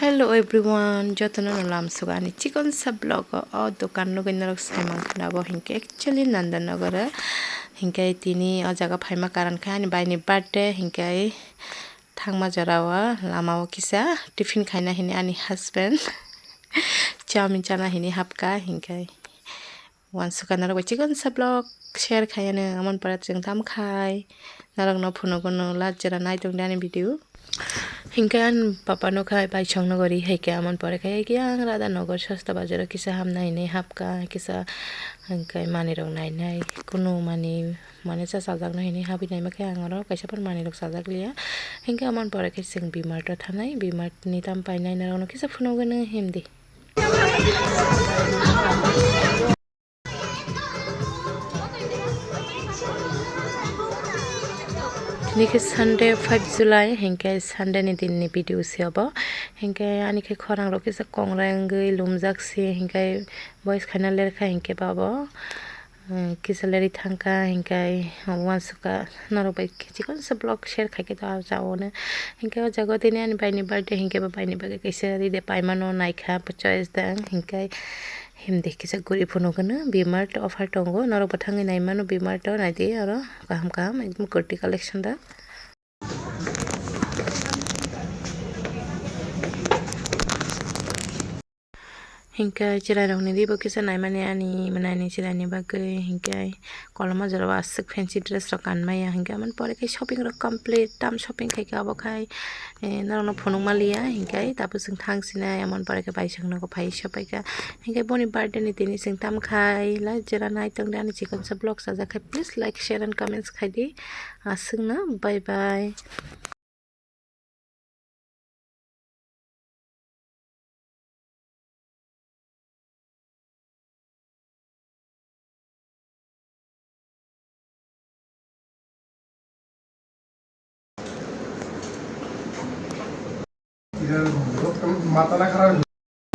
Hello everyone, jotono nolam sugani chicken sa blog o dokan no ginarok saimang nabo hinke actually Nandanagar hinke tini o jaga phaima karan khani baini birthday hinke thangma jarawa lamao kisa tiffin khaina hini ani husband chowmin chana hini hapka hinke wan sukanaro chicken sa blog share khayane amon parat jeng tam khai narok no phuno gono lajjara naitong dani video Hingkan papa no khai bai chong no gori heke amon pore khai kyang rada nogor sasta bazaro kisa hamna ine hapka kisa hingkai mani rok nai nai kuno mani sa sajak no hine habi nai ma khai angaro kaisa pon mani rok sajak liya hingka amon pore khai sing bimart to thanai bimart ni tam pai nai na no kisa phuno gono himdi Niki Sunday 5 July hingke Sunday ni din ni video siabo hingke ani ke khorang ro kisa kongrangui lumjaksi hingke boys khana lerkha hingke babo kisa leri thangka hingke wansuka narok bai chikon sa blog share khaike to jaone hingke o jago tini ani bai ni birthday hingke ba bai ni bage kaisa ride paimano naikha choice dang hingke himde kisa guri phuno gono bimart offer tongo narok bathangi naimano bimart naidi aro kaham ekdom kurti collection da hingke chirai rok ni ribo kisa naimani ani manani chirai ni bagai hingke koloma jora asuk fancy dress rok kanmaya hingke amon pore kai shopping rok complete tam shopping kai ka abo khai narok no phunuk malia hingke tapo sing thangsinai amon pore kai bai sang no phai shopai ka hingke boni birthday ni tini sing tam khai la jera nai tong dani chicken sa blog sajak khai please like share and comments khai di asung na bye bye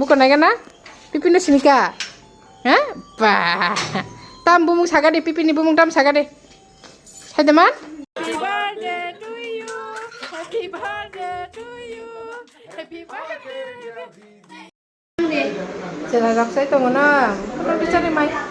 Bukan naga na? Pipi na sinika. Ha? Bah. Tam bumung saga deh, pipi ni bumung tam saga deh. Hai teman? Happy birthday to you. Happy birthday to you. Happy birthday. Jangan raksa itu mana? Kalau bicara mai.